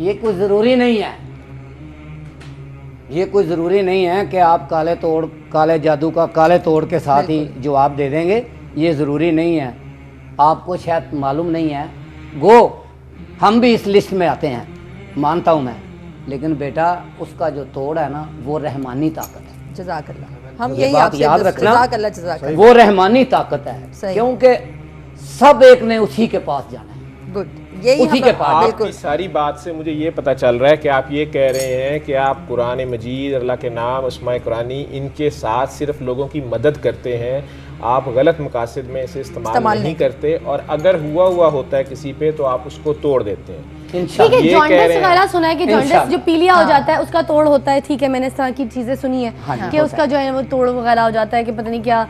ये कोई ज़रूरी नहीं है, ये कोई ज़रूरी नहीं है कि आप काले जादू का काले तोड़ के साथ ही जवाब दे देंगे, ये ज़रूरी नहीं है। आपको शायद मालूम नहीं है, हम भी इस लिस्ट में आते हैं, मानता हूँ मैं, लेकिन बेटा उसका जो तोड़ है ना वो रहमानी ताकत है। जज़ाकल्लाह, हम ये यही बात याद रखना, जज़ाकल्लाह, वो रहमानी ताकत है, क्योंकि सब एक ने उसी के पास जाना है। गुड, यही उसी के पास। आपकी सारी बात से मुझे ये पता चल रहा है कि आप ये कह रहे हैं कि आप कुरान मजीद, अल्लाह के नाम, अस्माए कुरानी, इनके साथ सिर्फ लोगों की मदद करते हैं, आप गलत मकासद में इसे इस्तेमाल नहीं करते, और अगर हुआ होता है किसी पे तो आप उसको तोड़ देते हैं। ठीक है, जॉन्डिस वगैरह सुना है कि जॉन्डिस जो पीलिया हो जाता है उसका तोड़ होता है, ठीक है, मैंने इस तरह की चीज़ें सुनी है कि उसका जो है वो तोड़ वगैरह हो जाता है कि पता नहीं क्या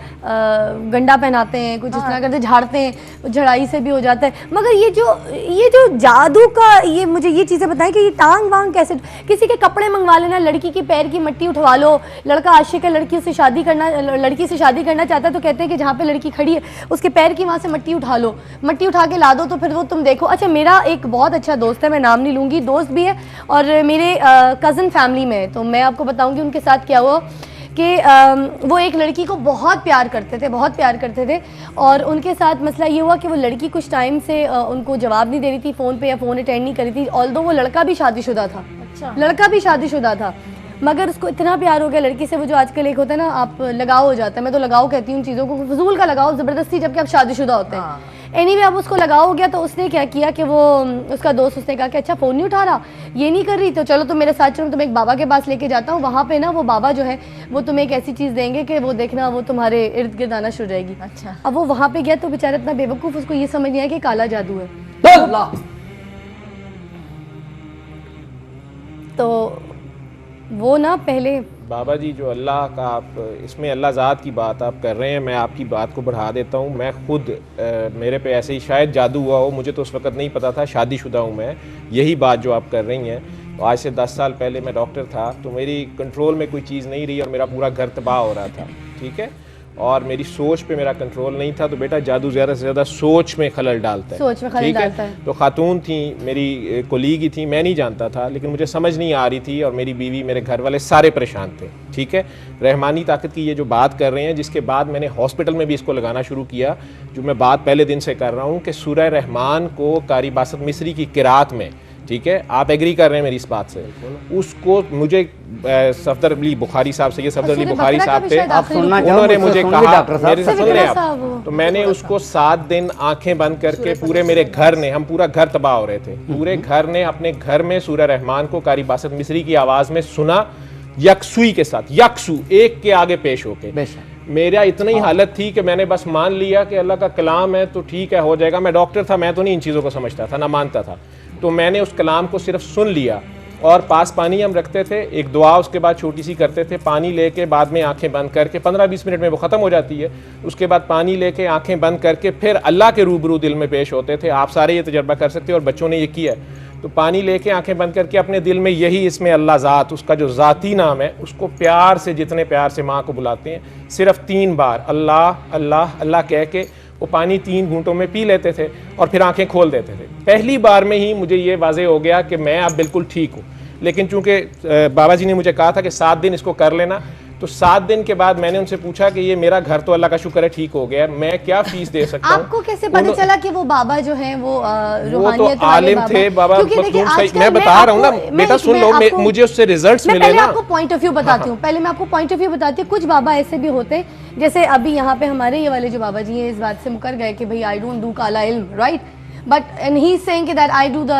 गंडा पहनाते हैं, कुछ इस तरह करते, झाड़ते हैं, झड़ाई से भी हो जाता है। मगर ये जो जादू का, ये मुझे ये चीज़ें बताएं कि ये टांग वांग कैसे, किसी के कपड़े मंगवा लेना, लड़की की पैर की मट्टी उठवा लो, लड़का आशिक है, लड़की से शादी करना चाहता है तो कहते हैं कि जहाँ पे लड़की खड़ी है उसके पैर की वहाँ से मट्टी उठा लो, मट्टी उठा के ला दो तो फिर वो तुम देखो। अच्छा, मेरा एक बहुत अच्छा दोस्त है, मैं नाम नहीं लूँगी, दोस्त भी है और मेरे कज़न फैमिली में, तो मैं आपको बताऊँगी उनके साथ क्या हुआ कि वो एक लड़की को बहुत प्यार करते थे और उनके साथ मसला ये हुआ कि वो लड़की कुछ टाइम से उनको जवाब नहीं दे रही थी फ़ोन पे या फ़ोन अटेंड नहीं कर रही थी, ऑल्दो वो लड़का भी शादीशुदा था। अच्छा। लड़का भी शादीशुदा था, मगर उसको इतना प्यार हो गया लड़की से, वो जो आजकल एक होता है ना, आप लगाव हो जाता है, मैं तो लगाव कहती हूँ उन चीज़ों को, फजूल का लगाव ज़बरदस्ती, जबकि आप शादीशुदा होते हैं। एनीवे, अब उसको लगाव हो गया तो उसने क्या किया कि वो उसका दोस्त उसने कहा कि अच्छा फ़ोन नहीं उठा रहा, ये नहीं कर रही, तो चलो तुम मेरे साथ चलो, तुम एक बाबा के पास लेके जाता हूँ, वहाँ पे ना वो बाबा जो है वो तुम्हें एक ऐसी चीज़ देंगे कि वो देखना वो तुम्हारे इर्द गिर्द आना शुरू हो जाएगी। अच्छा। अब वो वहाँ पे गया तो बेचारा इतना बेवकूफ़, उसको ये समझ नहीं आया कि काला जादू है। तो वो ना पहले बाबा जी, जो अल्लाह का आप इसमें अल्लाह ज़ात की बात आप कर रहे हैं, मैं आपकी बात को बढ़ा देता हूँ। मैं खुद मेरे पे ऐसे ही शायद जादू हुआ हो, मुझे तो उस वक़्त नहीं पता था, शादीशुदा हूँ मैं। यही बात जो आप कर रही हैं, तो आज से 10 साल पहले मैं डॉक्टर था, तो मेरी कंट्रोल में कोई चीज़ नहीं रही और मेरा पूरा घर तबाह हो रहा था, ठीक है, और मेरी सोच पे मेरा कंट्रोल नहीं था। तो बेटा, जादू ज़्यादा से ज़्यादा सोच में खलल डालता है, ठीक है। तो खातून थी, मेरी कोलीग ही थी, मैं नहीं जानता था, लेकिन मुझे समझ नहीं आ रही थी, और मेरी बीवी, मेरे घर वाले सारे परेशान थे, ठीक है। रहमानी ताकत की ये जो बात कर रहे हैं, जिसके बाद मैंने हॉस्पिटल में भी इसको लगाना शुरू किया, जो मैं बात पहले दिन से कर रहा हूँ कि सूरह रहमान को कारी बासत मिस्री की किरात में, ठीक है, आप एग्री कर रहे हैं मेरी इस बात से, उसको मुझे सफदर अली बुखारी साहब से, ये सफदर अली बुखारी साहब थे, उन्होंने मुझे कहा, मेरे से सुन रहे आप, तो मैंने उसको 7 दिन आंखें बंद करके, पूरे मेरे घर ने, हम पूरा घर तबाह हो रहे थे, पूरे घर ने अपने घर में सूरह रहमान को कारी बासत मिस्री की आवाज़ में सुना, यकसुई के साथ, यकसु एक के आगे पेश होके। मेरा इतनी हालत थी कि मैंने बस मान लिया कि अल्लाह का कलाम है तो ठीक है, हो जाएगा। मैं डॉक्टर था, मैं तो नहीं इन चीज़ों को समझता था, ना मानता था, तो मैंने उस कलाम को सिर्फ सुन लिया। और पास पानी हम रखते थे, एक दुआ उसके बाद छोटी सी करते थे, पानी लेके बाद में आंखें बंद करके 15-20 मिनट में वो ख़त्म हो जाती है। उसके बाद पानी लेके आंखें बंद करके फिर अल्लाह के रूबरू दिल में पेश होते थे। आप सारे ये तजर्बा कर सकते हो, और बच्चों ने ये किया। तो पानी लेके आंखें बंद करके अपने दिल में यही, इसमें अल्लाह ज़ात, उसका जो ज़ाती नाम है, उसको प्यार से, जितने प्यार से माँ को बुलाते हैं, सिर्फ 3 बार अल्लाह अल्लाह अल्लाह कह के वो पानी 3 घूंटों में पी लेते थे और फिर आंखें खोल देते थे। पहली बार में ही मुझे ये वाज़े हो गया कि मैं अब बिल्कुल ठीक हूँ। लेकिन चूंकि बाबा जी ने मुझे कहा था कि 7 दिन इसको कर लेना, तो 7 दिन के बाद मैंने उनसे पूछा कि ये मेरा घर तो अल्लाह का शुक्र है ठीक हो गया, मैं क्या फीस दे सकता हूँ? आपको कैसे पता चला कि वो बाबा जो हैं वो रूहानियत तो आलिम थे बाबा? मैं बता रहा हूँ ना बेटा, सुन लो, मुझे उससे रिजल्ट्स मिले ना। आपको पॉइंट ऑफ व्यू बताती हूँ, पहले मैं आपको पॉइंट ऑफ व्यू बताती हूँ। कुछ बाबा ऐसे भी होते हैं, जैसे अभी यहाँ पे हमारे ये वाले जो बाबा जी हैं, इस बात से मुकर गए कि भाई आई डोंट डू काला इल्म, right, but and he is saying that I do the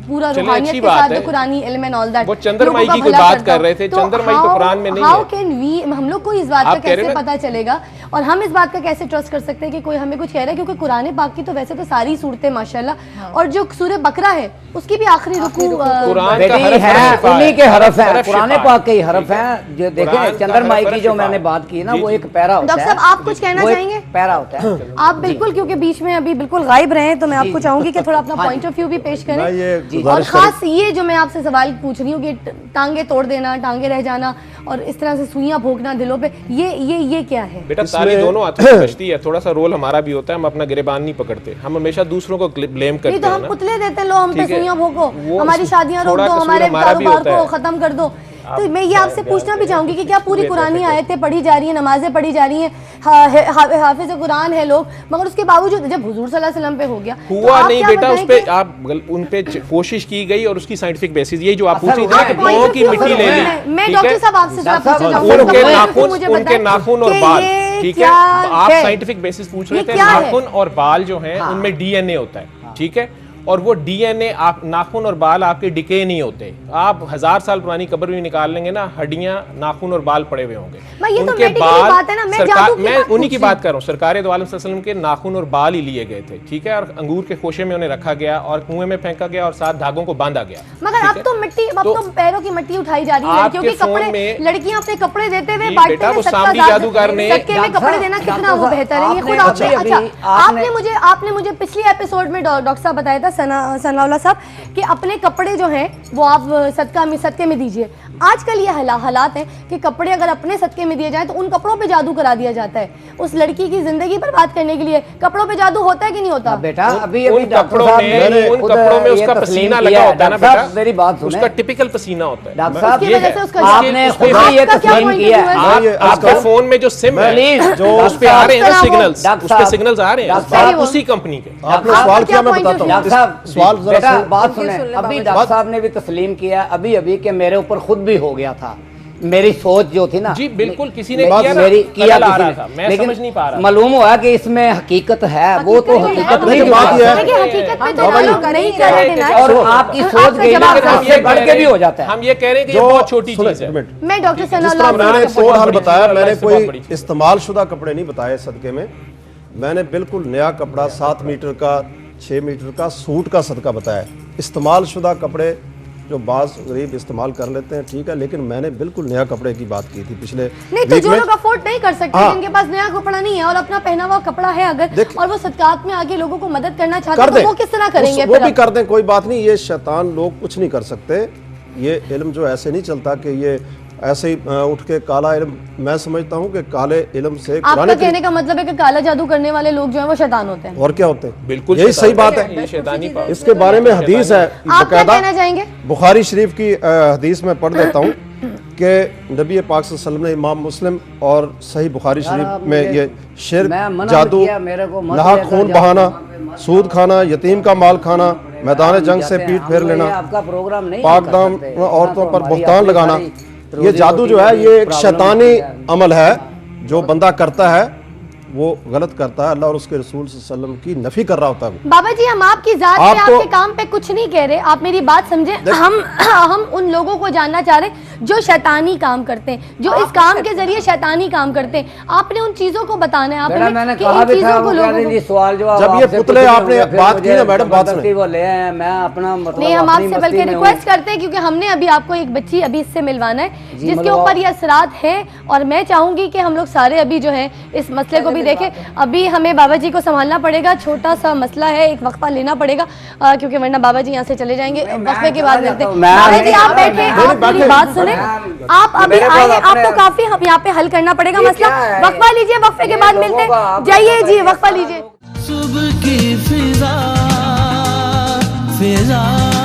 पूरा रूहानियत के साथ द कुरानी इल्म एंड ऑल दैट। वो चंद्रमाई की कोई बात कर रहे थे, चंद्रमाई तो कुरान में नहीं है। हाउ कैन वी, हम लोग को इस बात का कैसे पता चलेगा, और हम इस बात का कैसे ट्रस्ट कर सकते हैं कि कोई हमें कुछ कह रहा है? क्योंकि कुरान पाक की तो वैसे तो सारी सूरतें माशाल्लाह, और जो सूरह बकरा है उसकी भी आखिरी रुकू कुरान का हरफ है, उन्हीं के हरफ है, कुरान पाक के ही हरफ हैं। जो देखें चंद्रमाई की जो मैंने बात की ना, वो एक पैरा होता है। डॉक्टर साहब, आप कुछ कहना चाहेंगे? पैरा होता है। आप बिल्कुल, क्योंकि बीच में अभी बिल्कुल गायब रहे, तो मैं आपको चाहूंगी कि थोड़ा अपना पॉइंट ऑफ व्यू भी पेश करें। और खास ये जो मैं आपसे सवाल पूछ रही हूँ कि टांगे तोड़ देना, टांगे रह जाना, और इस तरह से सुइयां भोंकना दिलों पे, ये क्या है? बेटा ताली दोनों हाथों से बजती है, थोड़ा सा रोल हमारा भी होता है, हम अपना गिरेबान नहीं पकड़ते, हम हमेशा दूसरों को ब्लेम करते हैं। तो हम पुतले देते लो, हम पे ठीक है। सुइयां भोंको, वो हमारी शादियां रोक थोड़ा दो, कसूर हमारे हमारा भी कारोबार होता को है। खत्म कर दो। तो मैं ये आपसे पूछना भी चाहूंगी कि क्या पूरी कुरानी आयतें पढ़ी जा रही हैं, नमाजें पढ़ी जा रही हैं, हाफिज कुरान है लोग, मगर उसके बावजूद जब हुजूर सल्लल्लाहु अलैहि वसल्लम पे हो गया हुआ नहीं बेटा, उस पे आप उन पे कोशिश की गई और उसकी साइंटिफिक बेसिस, यही जो आप पूछ रही थी ना कि पांव की मिट्टी ले ली, मैं डॉक्टर साहब आपसे जरा पूछना चाहूंगी, उनके नाखून और बाल, ठीक है, आप साइंटिफिक बेसिस पूछ रहे थे, नाखून और बाल जो हैं उनमें डीएनए होता है, ठीक है, और वो डीएनए आप नाखून और बाल आपके डिके नहीं होते, आप 1000 साल पुरानी कब्र भी निकाल लेंगे ना, हड्डियां नाखून और बाल पड़े हुए होंगे, उनके बाल, मैं उन्हीं की बात कर रहा हूँ, सरकार दो आलम सल्लल्लाहु अलैहि वसल्लम के नाखून और बाल ही लिए गए थे, ठीक है, और अंगूर के खोशे में उन्हें रखा गया और कुएं में फेंका गया और 7 धागों को बांधा गया। मगर अब तो मिट्टी, अब तो पैरों की मिट्टी उठाई जा रही है, क्योंकि कपड़े, लड़कियां अपने कपड़े देते हुए बांटते हैं, जादूगर ने सदके में कपड़े देना कितना वो बेहतर है, ये खुद आपने, अच्छा आपने मुझे पिछले एपिसोड में डॉक्टर साहब बताया था, सनाउल्लाह साहब, कि अपने कपड़े जो हैं वो आप सदके में दीजिए। आजकल ये हालात हैं कि कपड़े अगर अपने सदके में दिए जाएं तो उन कपड़ों पे जादू करा दिया जाता है, उस लड़की की जिंदगी बर्बाद करने के लिए कपड़ों पे जादू होता है कि नहीं होता? बेटा अभी उन कपड़ों में उसका पसीना लगा होता है ना बेटा, मेरी बात सुने, उसका टिपिकल पसीना होता है डॉक्टर साहब, ये है। आपने खुद ही ये तस्लीम किया है, आपके फोन में जो सिम है जो उस पे आ रहे हैं ना सिग्नल्स, उस पे सिग्नल्स आ रहे हैं उसी कंपनी के। आप लोग सवाल किया, मैं बताता हूँ डॉक्टर साहब, सवाल बेटा बात सुने, अभी डॉक्टर साहब ने भी तस्लीम किया अभी कि मेरे ऊपर खुद भी हो गया था, मेरी सोच जो थी ना, जी बिल्कुल किसी ने किया ना, मेरी किया आ किसी रहा ने, था, मैं लेकिन समझ नहीं पा रहा, मालूम हुआ कि इसमें हकीकत है, वो तो हकीकत नहीं बात है, हकीकत में तो लोग नहीं कर रहे हैं, और आपकी सोच गई ना, उससे बढ़ के भी हो जाता है। हम ये कह रहे हैं कि ये बहुत छोटी चीज है। मैं डॉक्टर जिस तरह सनाउल्लाह मैंने बहुत तोड़ हाल बड़ी बताया, चीज़ है, मैंने इससे बहुत बड़ी कोई चीज़। इस्तेमाल शुदा कपड़े नहीं बताए सदके में, मैंने बिल्कुल नया कपड़ा 7 मीटर का 6 मीटर का सूट का सदका बताया। इस्तेमाल शुदा कपड़े जो बाज गरीब इस्तेमाल कर लेते हैं, ठीक है, लेकिन मैंने बिल्कुल नया कपड़े की बात की थी पिछले नहीं, तो जो लोग अफोर्ड नहीं कर सकते, जिनके पास नया कपड़ा नहीं है और अपना पहना हुआ कपड़ा है अगर, और वो सदकात में आगे लोगों को मदद करना चाहते हैं, तो वो किस तरह करेंगे? वो भी कर दें, कोई बात नहीं, ये शैतान लोग कुछ नहीं कर सकते, ये इल्म जो ऐसे नहीं चलता कि ये ऐसे ही उठ के काला इल्म, मैं समझता हूँ कि काले इल्म से आपका कहने का मतलब है कि काला जादू करने वाले लोग जो हैं वो शैतान होते हैं, और क्या होते हैं, बिल्कुल यही सही बात है। ये शैतानी पावर। इसके बारे में हदीस है, आप क्या कहना चाहेंगे? बुखारी शरीफ की हदीस में पढ़ देता हूँ कि नबी पाक सल्लल्लाहु अलैहि वसल्लम ने इमाम मुस्लिम और सही बुखारी शरीफ में ये शिर्क, जादू, नहा खून बहाना, सूद खाना, यतीम का माल खाना, मैदान जंग से पीठ फेर लेना, आपका प्रोग्राम नहीं पाकदाम औरतों पर बुहतान लगाना, ये जादू जो है ये एक शैतानी अमल है, जो बंदा करता है वो गलत करता है, अल्लाह और उसके रसूल सल्लल्लाहु अलैहि वसल्लम की नफी कर रहा होता है। बाबा जी, हम आपकी जात पे, आपके काम पे कुछ नहीं कह रहे, आप मेरी बात समझे, हम उन लोगों को जानना चाह रहे जो शैतानी काम करते हैं, जो इस काम के जरिए शैतानी काम करते हैं, आपने उन चीजों को बताना है, आपने मैंने कि कहा इन भी चीजों था, को लोगों को, सवाल जवाब जब ये पुतले आपने बात की ना मैडम, बात सुनिए, वो ले आए, मैं अपना मतलब नहीं, हम आपसे बल्कि रिक्वेस्ट करते हैं, क्योंकि हमने अभी आपको एक बच्ची अभी इससे मिलवाना है जिसके ऊपर ये असरात है, और मैं चाहूंगी कि हम लोग सारे अभी जो है इस मसले को भी देखें। अभी हमें बाबा जी को संभालना पड़ेगा, छोटा सा मसला है, एक वक्फा लेना पड़ेगा, क्योंकि वरना बाबा जी यहाँ से चले जाएंगे। वक्फे के बाद मिलते हैं। बाबा जी आप बैठे, आप मेरी बात सुने, आप अभी आए हैं, आपको काफी हम यहाँ पे हल करना पड़ेगा मसला, वक्फा लीजिए, वक्फे के बाद मिलते हैं, जाइए जी वक्फा लीजिए। सुबह की फिजा